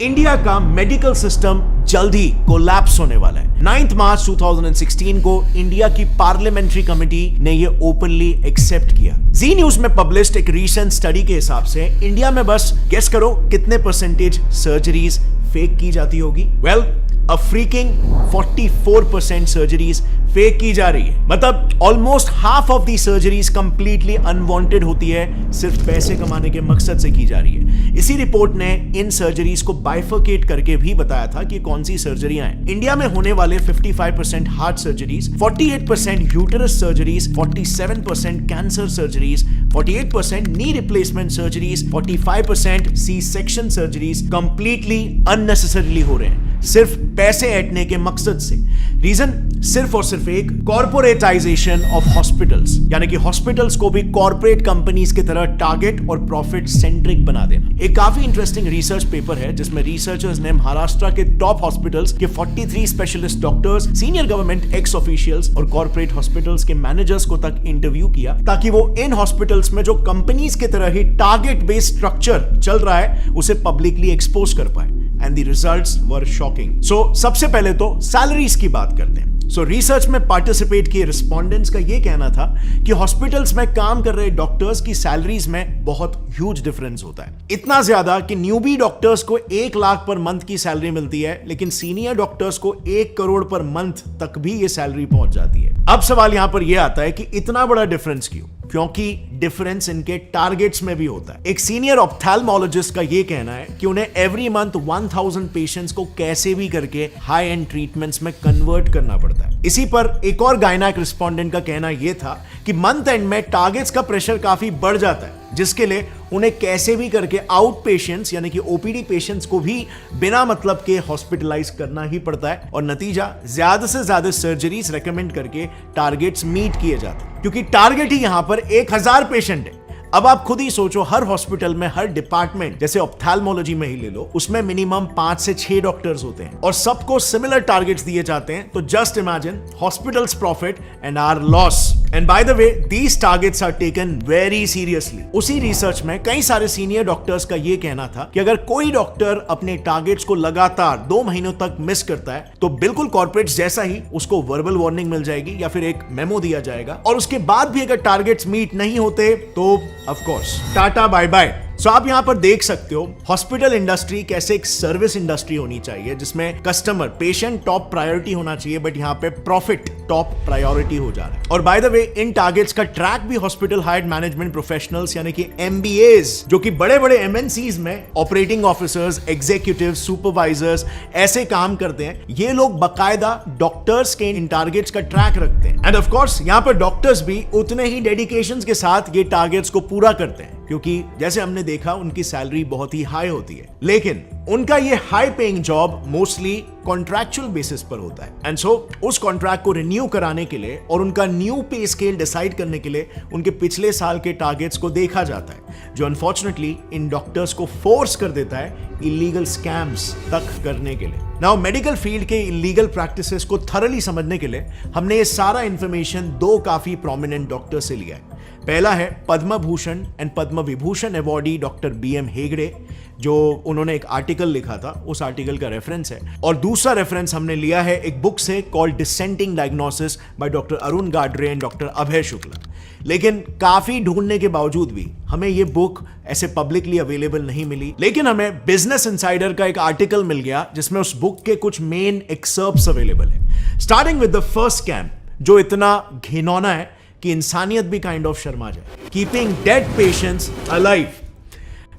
India का medical system जल्द ही collapse होने वाला है। 9 मार्च 2016 को इंडिया की पार्लियामेंट्री कमेटी ने ये ओपनली एक्सेप्ट किया। जी न्यूज में पब्लिश्ड एक रीसेंट स्टडी के हिसाब से इंडिया में बस गेस करो कितने परसेंटेज सर्जरीज फेक की जाती होगी। Well, a freaking 44% surgeries fake की जा रही है। मतलब almost half of the surgeries completely unwanted होती है, सिर्फ पैसे कमाने के मकसद से की जा रही है। इसी रिपोर्ट ने इन सर्जरीज को बाइफर्केट करके भी बताया था कि कौन सी सर्जरियां हैं। इंडिया में होने वाले 55% heart surgeries, 48% uterus surgeries, 47% cancer surgeries, 48% knee replacement surgeries, 45% C section surgeries completely unnecessarily हो रहे हैं, सिर्फ पैसे ऐंठने के मकसद से। रीजन सिर्फ और सिर्फ एक, कॉर्पोरेटाइजेशन ऑफ हॉस्पिटल्स, यानी कि हॉस्पिटल्स को भी कॉर्पोरेट कंपनीज की तरह टारगेट और प्रॉफिट सेंट्रिक बना देना। एक काफी इंटरेस्टिंग रिसर्च पेपर है जिसमें रिसर्चर्स ने महाराष्ट्र के टॉप हॉस्पिटल्स के 43 specialist doctors, senior government x officials और कॉर्पोरेट हॉस्पिटल्स के मैनेजर्स को तक इंटरव्यू किया, ताकि वो इन हॉस्पिटल्स में जो कंपनीज की तरह ही टारगेट बेस्ड स्ट्रक्चर चल रहा है उसे पब्लिकली एक्सपोज कर पाए। And the results were shocking. So, सबसे पहले तो सैलरीज की बात करते हैं। रिसर्च में पार्टिसिपेट किए रिस्पोंडेंट्स का यह कहना था कि हॉस्पिटल्स में काम कर रहे डॉक्टर्स की सैलरीज में बहुत ह्यूज डिफरेंस होता है। इतना ज्यादा कि न्यूबी डॉक्टर्स को 1 लाख पर मंथ की सैलरी मिलती है, लेकिन सीनियर डॉक्टर्स को 1 करोड़ पर मंथ तक भी ये सैलरी पहुंच जाती है। अब सवाल यहां पर यह आता है कि इतना बड़ा डिफरेंस क्यों? क्योंकि डिफरेंस इनके टारगेट्स में भी होता है। एक सीनियर ऑप्थेल्मोलॉजिस्ट का यह कहना है कि उन्हें एवरी मंथ 1000 पेशेंट्स को कैसे भी करके हाई एंड ट्रीटमेंट्स में कन्वर्ट करना पड़ता है। इसी पर एक और गायनेक रिस्पोंडेंट का कहना यह था कि मंथ एंड में टारगेट्स का प्रेशर काफी बढ़ जाता है, जिसके लिए उन्हें कैसे भी करके आउट पेशेंट्स यानी कि ओपीडी पेशेंट्स को भी बिना मतलब के हॉस्पिटलाइज करना ही पड़ता है, और नतीजा ज्यादा से ज्यादा सर्जरीज रेकमेंड करके टारगेट्स मीट किए जाते हैं, क्योंकि टारगेट ही यहां पर 1000 पेशेंट है। अब आप खुद ही सोचो, हर हॉस्पिटल में, हर डिपार्टमेंट, जैसे ऑप्थेल्मोलॉजी में ही ले लो, उसमें मिनिमम 5 से 6 डॉक्टर्स होते हैं और सबको सिमिलर टारगेट्स दिए जाते हैं। तो just imagine hospitals profit and our loss. And by the way, these targets are taken very seriously. उसी रिसर्च में कई सारे सीनियर डॉक्टर्स का यह कहना था कि अगर कोई डॉक्टर अपने टारगेट्स को लगातार 2 महीनों तक मिस करता है तो बिल्कुल कॉर्पोरेट्स जैसा ही उसको वर्बल वार्निंग मिल जाएगी या फिर एक मेमो दिया जाएगा, और उसके बाद भी अगर टारगेट्स मीट नहीं होते तो of course tata bye bye. So आप यहां पर देख सकते हो हॉस्पिटल इंडस्ट्री कैसे एक सर्विस इंडस्ट्री होनी चाहिए, जिसमें कस्टमर, पेशेंट टॉप प्रायोरिटी होना चाहिए, बट यहां पे प्रॉफिट टॉप प्रायोरिटी हो जा रहा है। और bye the way, in targets का ट्रैक भी हॉस्पिटल हायर्ड मैनेजमेंट प्रोफेशनल्स यानी कि एमबीएस, जो कि बड़े बड़े एमएनसीज में ऑपरेटिंग ऑफिसर्स, एग्जीक्यूटिव, सुपरवाइजर्स ऐसे काम करते हैं। ये लोग बकायदा डॉक्टर्स के इन टारगेट्स का ट्रैक रखते हैं, एंड ऑफ कोर्स यहां पर डॉक्टर्स भी उतने ही डेडिकेशन के साथ ये टारगेट्स को पूरा करते हैं, क्योंकि जैसे हमने देखा उनकी सैलरी बहुत ही हाई होती है। लेकिन उनका ये high paying job mostly contractual basis पर होता है, एंड सो उस कॉन्ट्रैक्ट को रिन्यू कराने के लिए और उनका न्यू पे स्केल डिसाइड करने के लिए उनके पिछले साल के टारगेट्स को देखा जाता है, जो अनफॉर्चुनेटली इन डॉक्टर्स को फोर्स कर देता है इलीगल स्कैम्स तक करने के लिए। नाउ मेडिकल फील्ड के इलीगल प्रैक्टिसेस को थरली समझने के लिए हमने ये सारा इंफॉर्मेशन 2 काफी प्रोमिनेंट डॉक्टर से लिया है। पहला है Padma Bhushan and Padma Vibhushan awardee doctor BM Hegde, जो उन्होंने एक आर्टिकल लिखा था, उस आर्टिकल का रेफरेंस है। और दूसरा रेफरेंस हमने लिया है एक बुक से called Dissenting Diagnosis by doctor Arun Gadre and doctor Abhay Shukla. लेकिन काफी ढूंढने के बावजूद भी हमें ये बुक ऐसे पब्लिकली अवेलेबल नहीं मिली, लेकिन हमें बिजनेस इनसाइडर का एक आर्टिकल मिल गया जिसमें उस बुक के कुछ मेन एक्सर्प्ट्स अवेलेबल है। Starting with the first scam, जो इतना घिनौना है कि इंसानियत भी काइंड ऑफ शर्मा जाए। Keeping dead patients alive.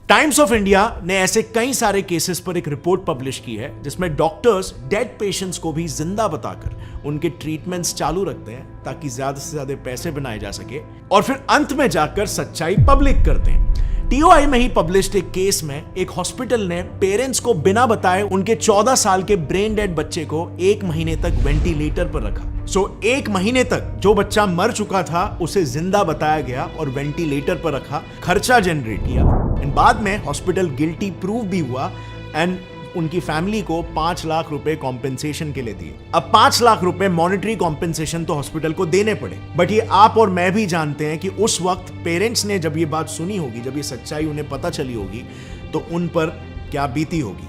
Times of India ने ऐसे कई सारे केसेस पर एक रिपोर्ट पब्लिश की है जिसमें डॉक्टर्स डेड पेशेंट्स को भी जिंदा बताकर उनके ट्रीटमेंट्स चालू रखते हैं, ताकि ज्यादा से ज्यादा पैसे बनाए जा सके, और फिर अंत में जाकर सच्चाई पब्लिक करते हैं। TOI में ही पब्लिश्ड एक केस में एक हॉस्पिटल ने पेरेंट्स को बिना बताए उनके 14 साल के ब्रेन डेड बच्चे को 1 महीने तक वेंटिलेटर पर रखा। 1 महीने तक जो बच्चा मर चुका था उसे जिंदा बताया गया और वेंटिलेटर पर रखा, खर्चा जनरेट किया, एंड बाद में हॉस्पिटल गिल्टी प्रूव भी हुआ, एंड उनकी फैमिली को 5 लाख रुपए कॉम्पेंसेशन के लिए दिए। अब 5 लाख रुपए मॉनेटरी कॉम्पेंसेशन तो हॉस्पिटल को देने पड़े, बट ये आप और मैं भी जानते हैं कि उस वक्त पेरेंट्स ने जब ये बात सुनी होगी, जब ये सच्चाई उन्हें पता चली होगी, तो उन पर क्या बीती होगी।